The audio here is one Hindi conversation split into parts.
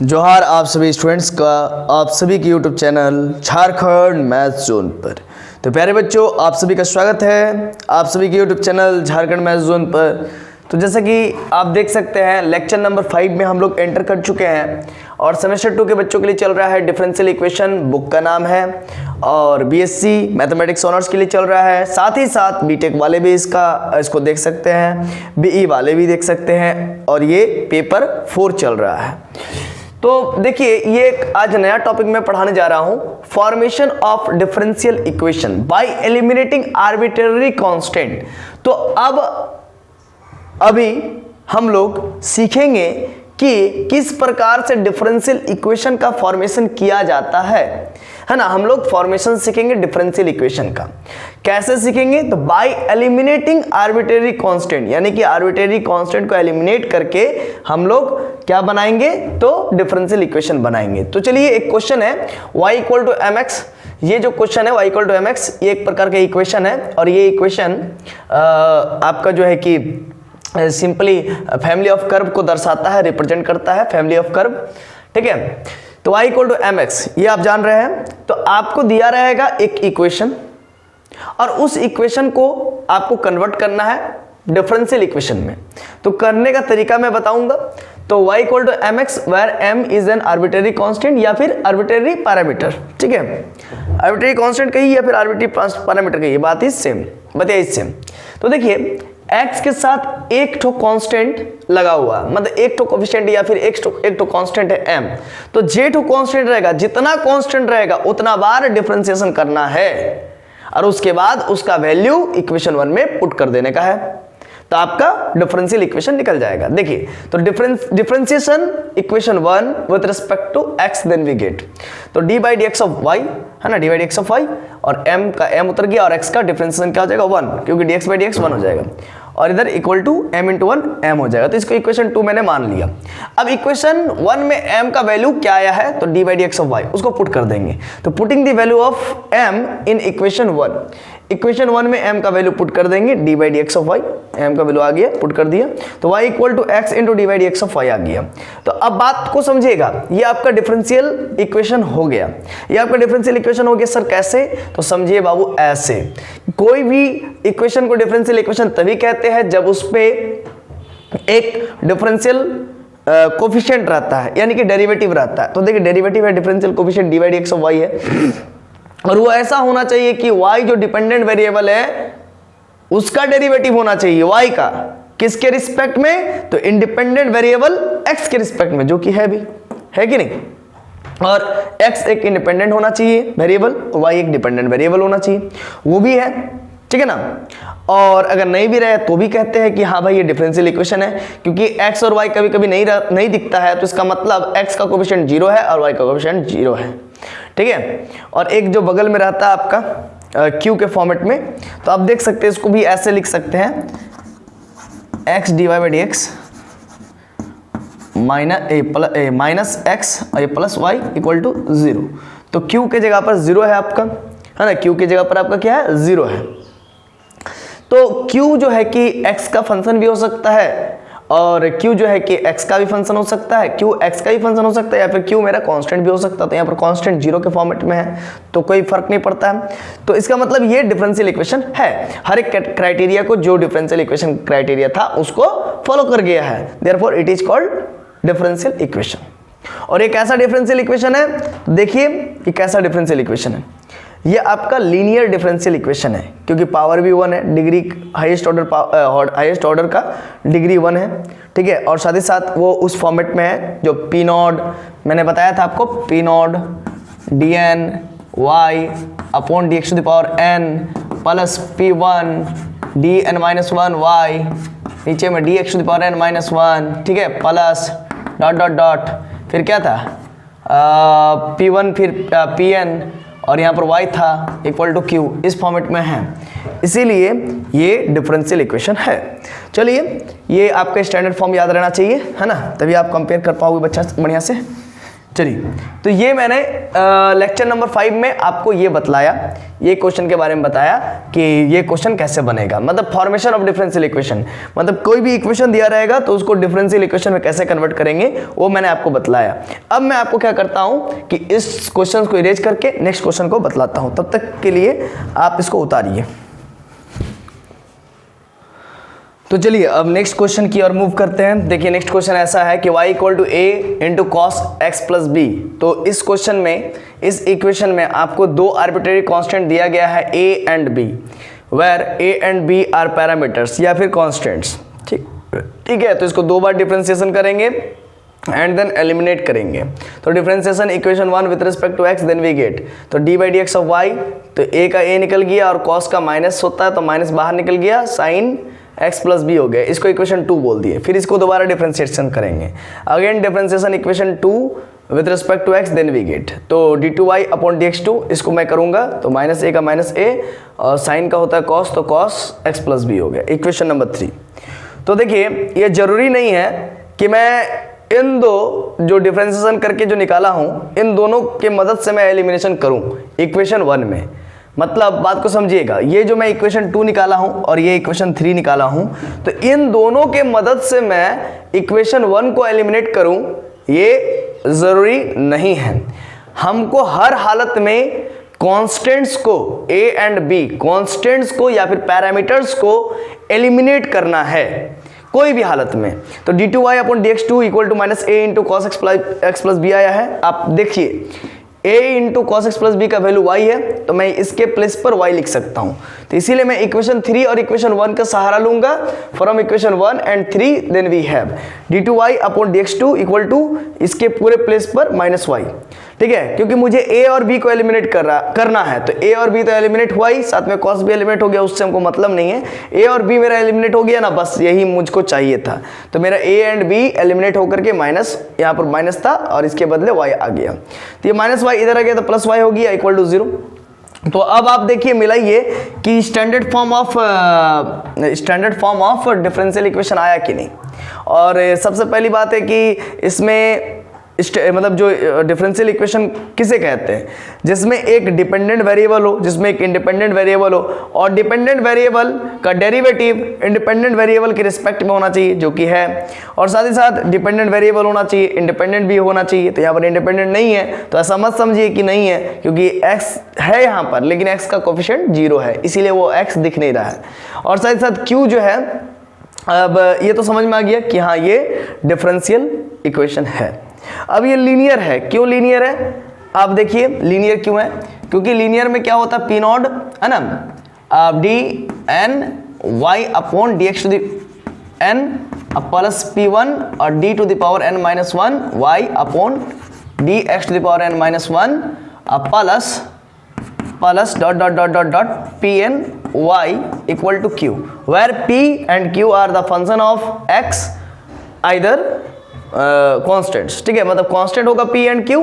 जोहार आप सभी स्टूडेंट्स का आप सभी के YouTube channel Jharkhand maths zone पर। तो प्यारे बच्चों, आप सभी का स्वागत है आप सभी के YouTube channel Jharkhand maths zone पर। तो जैसा कि आप देख सकते हैं, लेक्चर नंबर 5 में हम लोग एंटर कर चुके हैं और सेमेस्टर 2 के बच्चों के लिए चल रहा है डिफरेंशियल इक्वेशन, बुक का नाम है, और बीएससी मैथमेटिक्स ऑनर्स के लिए चल रहा है। साथ ही साथ बीटेक वाले भी इसको देख सकते हैं, बीई वाले भी देख सकते हैं, और ये पेपर 4 चल रहा है। तो देखिए, ये एक आज नया टॉपिक मैं पढ़ाने जा रहा हूं, formation of differential equation by eliminating arbitrary constant. तो अभी हम लोग सीखेंगे कि किस प्रकार से डिफरेंशियल इक्वेशन का फॉर्मेशन किया जाता है ना। हम लोग फॉर्मेशन सीखेंगे डिफरेंशियल इक्वेशन का। कैसे सीखेंगे? तो बाय एलिमिनेटिंग आर्बिट्रेरी कांस्टेंट, यानी कि आर्बिट्रेरी कांस्टेंट को एलिमिनेट करके हम लोग क्या बनाएंगे? तो डिफरेंशियल इक्वेशन बनाएंगे। तो चलिए, एक क्वेश्चन है y = mx। ये जो क्वेश्चन है y = mx, ये एक प्रकार का इक्वेशन है, और ये इक्वेशन आपका जो है कि सिंपली फैमिली ऑफ कर्व को दर्शाता है, रिप्रेजेंट करता है फैमिली ऑफ कर्व। ठीक है, तो y = mx ये आप जान रहे हैं। तो आपको दिया रहेगा एक इक्वेशन, और उस इक्वेशन को आपको कन्वर्ट करना है डिफरेंशियल इक्वेशन में। तो करने का तरीका मैं बताऊंगा। तो y = mx where m is an arbitrary constant या फिर arbitrary parameter। ठीक है, arbitrary constant कही या फिर arbitrary parameter कही, बात ही सेम, बताइए सेम। तो देखिए, x के साथ एक ठो कांस्टेंट लगा हुआ, मतलब एक ठो कोफिशिएंट या फिर एक ठो कांस्टेंट है m। तो जे ठो कांस्टेंट रहेगा, जितना कांस्टेंट रहेगा उतना बार डिफरेंशिएशन करना है, और उसके बाद उसका वैल्यू इक्वेशन 1 में पुट कर देने का है। तो आपका डिफरेंशियल इक्वेशन निकल जाएगा। देखिए, तो differentiation equation 1 with respect to x, then we get तो d/dx ऑफ y है ना, d/dx ऑफ y, और m का m उतर गया, और x का डिफरेंशिएशन क्या हो जाएगा? 1, क्योंकि dx/dx 1 हो जाएगा, और इधर इक्वल टू m × 1 m हो जाएगा। तो इसको इक्वेशन 2 मैंने मान लिया। अब इक्वेशन 1 में m का वैल्यू क्या आया है? तो d/dx ऑफ y, उसको पुट कर देंगे। तो putting the value of m in equation 1, equation 1 में m का वैल्यू पुट कर देंगे, d/dx ऑफ y, m का वैल्यू आ गया, पुट कर दिया, तो y = x × d/dx of y आ गया। तो अब बात को समझिएगा, ये आपका डिफरेंशियल इक्वेशन हो गया। ये आपका डिफरेंशियल इक्वेशन हो गया। सर कैसे? तो समझिए बाबू, ऐसे कोई भी इक्वेशन को डिफरेंशियल इक्वेशन तभी कहते हैं जब उस पे एक डिफरेंशियल कोफिशिएंट रहता है, यानी कि डेरिवेटिव रहता है। तो देखिए, डेरिवेटिव है differential coefficient d/dx of y है, और वो ऐसा होना चाहिए कि y जो डिपेंडेंट वेरिएबल है उसका डेरिवेटिव होना चाहिए y का। किसके रिस्पेक्ट में? तो इंडिपेंडेंट वेरिएबल x के रिस्पेक्ट में, जो कि है भी, है कि नहीं। और x एक इंडिपेंडेंट होना चाहिए वेरिएबल, और y एक डिपेंडेंट वेरिएबल होना चाहिए, वो भी है। ठीक है ना। और अगर नहीं भी रहे तो भी कहते हैं कि हाँ भाई ये डिफरेंशियल इक्वेशन है, क्योंकि x और y कभी कभी नहीं दिखता है, तो इसका मतलब x का कोफिशिएंट 0 है और y का कोफिशिएंट 0 है। ठीक है, और एक जो बगल में रहता है आपका q के फॉर्मेट में, तो आप देख सकते हैं, इसको भी ऐसे लिख सकते हैं, x dy/dx minus x plus y = 0। तो q के जगह पर 0 है आपका, है ना, q की जगह पर आपका क्या है? 0 है। तो q जो है कि x का फंक्शन भी हो सकता है, और q जो है कि x का भी फंक्शन हो सकता है, q x का भी फंक्शन हो सकता है, या फिर q मेरा कांस्टेंट भी हो सकता है। तो यहाँ पर कांस्टेंट 0 के फॉर्मेट में है, तो कोई फर्क नहीं पड़ता है। तो इसका मतलब ये डिफरेंशियल इक्वेशन है, हर एक क्राइटेरिया को, जो डिफरेंशियल इक्वेशन क्राइटेरिया था उसको फॉलो कर गया है, therefore it is called differential equation. और एक ऐसा डिफरेंशियल इक्वेशन है, देखिए ये कैसा डिफरेंशियल इक्वेशन है, ये आपका लीनियर डिफरेंशियल इक्वेशन है, क्योंकि पावर भी 1 है, डिग्री हाईएस्ट ऑर्डर का डिग्री 1 है। ठीक है, और साथ ही साथ वो उस फॉर्मेट में है जो p0, मैंने बताया था आपको, p0 dn y upon dx⁻n plus p1 dn-1 y, नीचे में dx⁻n-1, ठीक है, प्लस डॉट डॉट डॉट, फिर क्या था p1, फिर pn, और यहाँ पर y था इक्वल टू q, इस फॉर्मेट में है, इसीलिए ये डिफरेंशियल इक्वेशन है। चलिए, ये आपका स्टैंडर्ड फॉर्म याद रहना चाहिए, है ना, तभी आप कंपेयर कर पाओगे बच्चा बढ़िया से। चलिए, तो ये मैंने लेक्चर नंबर 5 में आपको ये बतलाया, ये क्वेश्चन के बारे में बताया कि ये क्वेश्चन कैसे बनेगा, मतलब फॉर्मेशन ऑफ डिफरेंशियल इक्वेशन, मतलब कोई भी इक्वेशन दिया रहेगा तो उसको डिफरेंशियल इक्वेशन में कैसे कन्वर्ट करेंगे वो मैंने आपको बतलाया। अब मैं आपको क्या करता हूं कि इस क्वेश्चन को इरेज करके नेक्स्ट क्वेश्चन को बतलाता हूं, तब तक के लिए आप इसको उतारिए। तो चलिए अब नेक्स्ट क्वेश्चन की ओर मूव करते हैं। देखिए नेक्स्ट क्वेश्चन ऐसा है कि y equal to a into cos x plus b. तो इस क्वेश्चन में, इस इक्वेशन में आपको दो आर्बिट्रेरी कांस्टेंट दिया गया है a and b, where a and b are parameters या फिर कांस्टेंट्स। ठीक है, तो इसको दो बार डिफरेंशिएशन करेंगे एंड देन एलिमिनेट करेंगे। तो differentiation equation 1 with respect to x, then we get तो d by d x of y, तो a का a निकल गया और cos का माइनस होता है तो माइनस बाहर निकल गया, साइन x प्लस बी हो गया, इसको इक्वेशन 2 बोल दिए। फिर इसको दोबारा डिफरेंशिएशन करेंगे, again differentiation equation 2 with respect to x, then we get तो d2y अपॉन dx2, इसको मैं करूंगा तो माइनस a का माइनस a और साइन का होता है cos, तो cos x प्लस बी हो गया, इक्वेशन नंबर 3। तो देखिए ये जरूरी नहीं है कि मैं इन दो जो डिफरेंशिएशन करके जो निकाला हूं, इन दोनों के मदद से मैं एलिमिनेशन करूं इक्वेशन 1 में। मतलब बात को समझिएगा, ये जो मैं इक्वेशन 2 निकाला हूं और ये इक्वेशन 3 निकाला हूं, तो इन दोनों के मदद से मैं इक्वेशन 1 को एलिमिनेट करूं, ये जरूरी नहीं है। हमको हर हालत में कांस्टेंट्स को, a एंड b कांस्टेंट्स को या फिर पैरामीटर्स को एलिमिनेट करना है कोई भी हालत में। तो d2y upon dx2 equal to minus a into cos x plus b आया है। आप देखिए a into cos x plus b का वैल्यू y है, तो मैं इसके प्लेस पर y लिख सकता हूं। तो इसीलिए मैं इक्वेशन 3 और इक्वेशन 1 का सहारा लूंगा। From equation 1 and 3 then we have d2y upon dx2 equal to इसके पूरे प्लेस पर माइनस y। ठीक है, क्योंकि मुझे a और b को एलिमिनेट करना है, तो a और b तो एलिमिनेट हुआ ही, साथ में cos भी एलिमिनेट हो गया, उससे हमको मतलब नहीं है। a और b मेरा एलिमिनेट हो गया ना, बस यही मुझको चाहिए था। तो मेरा a एंड b एलिमिनेट होकर के माइनस, यहाँ पर माइनस था और इसके बदले y आ गया, तो ये माइनस y इधर आ गया तो प्लस y हो गया इक्वल टू 0। तो अब आप देखिए मिलाइए कि standard form of differential equation आया कि नहीं। और सबसे पहली बात है कि इसमें मतलब जो डिफरेंशियल इक्वेशन किसे कहते हैं, जिसमें एक डिपेंडेंट वेरिएबल हो, जिसमें एक इंडिपेंडेंट वेरिएबल हो, और डिपेंडेंट वेरिएबल का डेरिवेटिव इंडिपेंडेंट वेरिएबल के रिस्पेक्ट में होना चाहिए, जो कि है, और साथ ही साथ डिपेंडेंट वेरिएबल होना चाहिए, इंडिपेंडेंट भी होना चाहिए। तो यहाँ पर इंडिपेंडेंट नहीं है, तो ऐसा मत समझिए कि नहीं है, क्योंकि x है यहाँ पर, लेकिन x का कोफिशिएंट 0 है, इसीलिए वो x दिख नहीं रहा है। और साथ ही साथ q जो है, अब ये तो समझ में आ गया कि हाँ ये डिफरेंशियल इक्वेशन है। अब ये लीनियर है, क्यों लीनियर है आप देखिए, लीनियर क्यों है, क्योंकि लीनियर में क्या होता है, पी नॉट है ना, d n y upon d x to the n plus p one और d to the power n minus one y upon d x to the power n minus one plus dot dot dot dot dot p n y equal to q, where p and q are the function of x either constants. ठीक है, मतलब कांस्टेंट होगा p एंड q,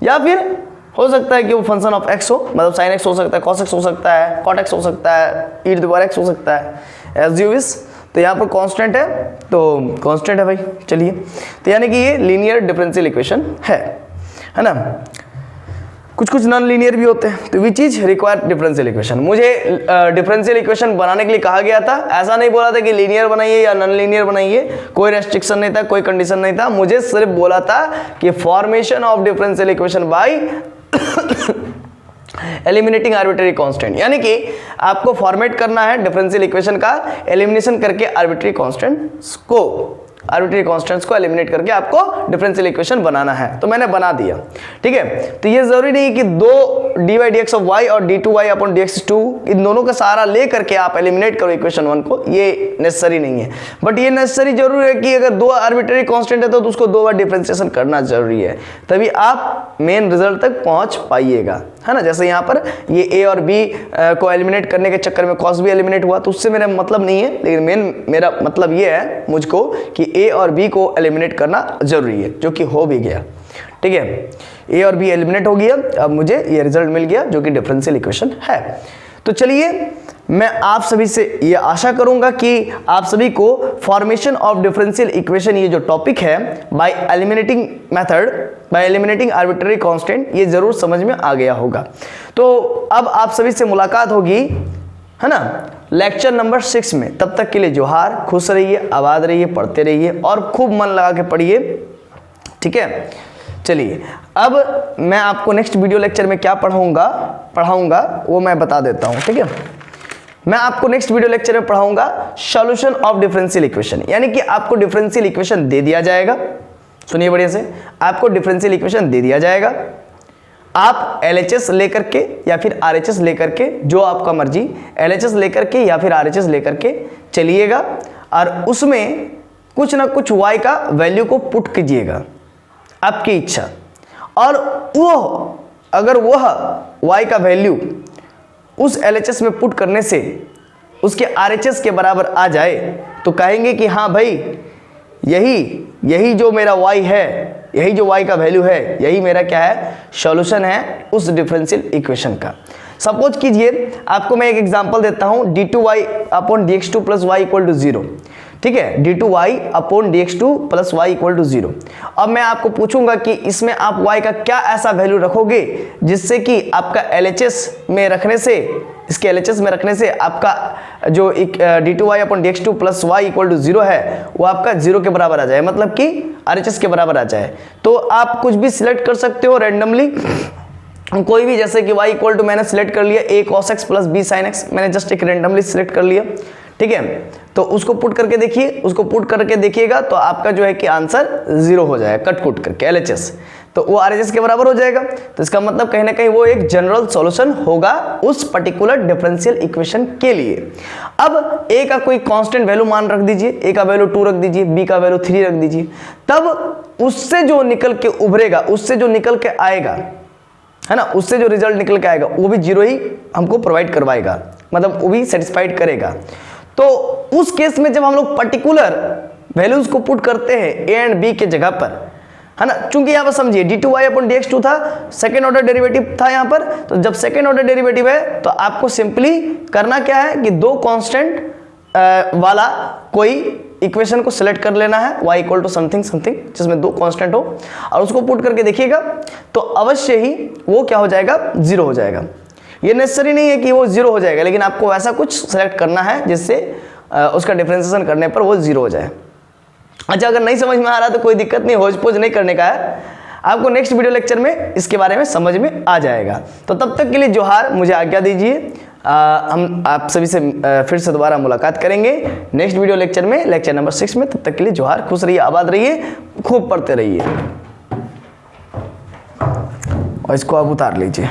या फिर हो सकता है कि वो फंक्शन ऑफ x हो, मतलब sin x हो सकता है, cos x हो सकता है, cot x हो सकता है, e to the power x हो सकता है, as you wish। तो यहाँ पर कांस्टेंट है, तो कांस्टेंट है भाई। चलिए, तो यानी कि ये लीनियर डिफरेंशियल इक्वेशन है ना। कुछ कुछ नॉन लीनियर भी होते हैं, तो which is required differential equation. मुझे डिफरेंशियल इक्वेशन बनाने के लिए कहा गया था, ऐसा नहीं बोला था कि लीनियर बनाइए या नॉन लीनियर बनाइए, कोई रेस्ट्रिक्शन नहीं था, कोई कंडीशन नहीं था। मुझे सिर्फ बोला था कि formation of differential equation by eliminating arbitrary constant, यानी कि आपको फॉर्मेट करना है डिफरेंशियल इक्वेशन का एलिमिनेशन करके आर्बिट्रेरी कांस्टेंट्स को एलिमिनेट करके आपको डिफरेंशियल इक्वेशन बनाना है। तो मैंने बना दिया, ठीक है। तो ये जरूरी नहीं कि दो d by d x of y और d two y upon d x two, इन दोनों का सहारा ले करके आप एलिमिनेट करो इक्वेशन 1 को, ये नेसेसरी नहीं है। बट ये नेसेसरी जरूर है कि अगर दो आर्बिट्रेरी कांस्टेंट है तो उसको दो बार डिफरेंशिएशन करना जरूरी है, तभी आप मेन रिजल्ट तक पहुंच पाइएगा, है ना। जैसे यहाँ पर ये ए और बी को एलिमिनेट करने के चक्कर में कॉस भी एलिमिनेट हुआ, तो उससे मेरा मतलब नहीं है, लेकिन मेरा मतलब ये है मुझको कि ए और बी को एलिमिनेट करना जरूरी है, जो कि हो भी गया, ठीक है। ए और बी एलिमिनेट हो गया, अब मुझे ये रिजल्ट मिल गया जो कि डिफरेंशियल इक्वेशन है। तो चलिए मैं आप सभी से ये आशा करूंगा कि आप सभी को फॉर्मेशन ऑफ डिफरेंशियल इक्वेशन ये जो टॉपिक है bye eliminating method, bye eliminating arbitrary constant, ये जरूर समझ में आ गया होगा। तो अब आप सभी से मुलाकात होगी, है ना, लेक्चर नंबर 6 में। तब तक के लिए जोहार, खुश रहिए, आबाद रहिए, पढ़ते रहिए और खूब मन लगा के पढ़िए, ठीक है। चलिए अब मैं आपको नेक्स्ट वीडियो लेक्चर में क्या पढ़ाऊंगा वो मैं बता देता हूं, ठीक है। मैं आपको नेक्स्ट वीडियो लेक्चर में पढ़ाऊंगा सॉल्यूशन ऑफ डिफरेंशियल इक्वेशन, यानी कि आपको डिफरेंशियल इक्वेशन दे दिया जाएगा। सुनिए बढ़िया से, आपको डिफरेंशियल इक्वेशन दे दिया जाएगा, आप LHS लेकर के या फिर RHS लेकर के, जो आपका मर्जी, LHS लेकर के या फिर RHS लेकर के चलिएगा और उसमें कुछ ना कुछ y का वैल्यू को पुट कीजिएगा, आपकी इच्छा। और वो अगर वह y का वैल्यू उस LHS में पुट करने से उसके RHS के बराबर आ जाए तो कहेंगे कि हाँ भाई यही जो मेरा y है, यही जो y का वैल्यू है, यही मेरा क्या है, सॉल्यूशन है उस डिफरेंशियल इक्वेशन का। सपोज कीजिए आपको मैं एक एग्जांपल देता हूं, d2y upon dx2 plus y equal to 0, ठीक है, d2y upon dx2 plus y equal to 0। अब मैं आपको पूछूंगा कि इसमें आप y का क्या ऐसा वैल्यू रखोगे जिससे कि आपका LHS में रखने से, इसके LHS में रखने से आपका जो d2y upon dx2 plus y equal to 0 है वो आपका 0 के बराबर आ जाए, मतलब कि RHS के बराबर आ जाए। तो आप कुछ भी सिलेक्ट कर सकते हो रैंडमली, कोई भी, जैसे कि y इक्वल टू मैंने सिलेक्ट कर लिया a cos x plus b sin x, मैंने जस्ट एक रैंडमली सिलेक्ट कर लिया, ठीक है। तो उसको पुट करके देखिए, उसको पुट करके देखिएगा तो आपका जो है कि आंसर 0 हो जाएगा, कट कुट करके LHS, तो वो RHS के बराबर हो जाएगा। तो इसका मतलब कहीं ना कहीं वो एक जनरल सॉल्यूशन होगा उस पर्टिकुलर डिफरेंशियल इक्वेशन के लिए। अब a का कोई कांस्टेंट वैल्यू मान रख दीजिए, a का वैल्यू 2 रख दीजिए, b का वैल्यू 3 रख दीजिए, तब उससे जो निकल के उभरेगा, उससे जो निकल के आएगा, है ना, उससे जो रिजल्ट निकल के आएगा वो भी 0 ही हमको प्रोवाइड करवाएगा, मतलब वो भी सेटिस्फाइड करेगा। तो उस केस में जब हम लोग पर्टिकुलर वैल्यूज को पुट करते हैं a एंड b के जगह पर, है ना, चूंकि यहाँ पर समझिए d2y अपॉन dx2 था, सेकेंड ऑर्डर डेरिवेटिव था यहाँ पर, तो जब सेकेंड ऑर्डर डेरिवेटिव है तो आपको सिंपली करना क्या है कि दो कांस्टेंट वाला कोई इक्वेशन को सिलेक्ट कर लेना है, y equal to something something, जिसमें दो कांस्टेंट हो, और उसको पुट करके देखिएगा तो अवश्य ही वो क्या हो जाएगा, 0 हो जाएगा। ये नेसेसरी नहीं है कि वो 0 हो जाएगा, लेकिन आपको ऐसा कुछ सेलेक्ट करना है जिससे उसका डिफरेंशिएशन करने पर वो 0 हो जाए। अच्छा, अगर नहीं समझ में आ रहा तो कोई दिक्कत नहीं, होज पोज नहीं करने का है, आपको नेक्स्ट वीडियो लेक्चर में इसके बारे में समझ में आ जाएगा। तो तब तक के लिए जोहार, मुझे आज्ञा दीजिए, हम आप सभी से फिर से दोबारा मुलाकात करेंगे नेक्स्ट वीडियो लेक्चर में, लेक्चर नंबर 6 में। तब तक के लिए जोहार, खुश रहिए, आबाद रहिए, खूब पढ़ते रहिए। और इसको आप उतार लीजिए।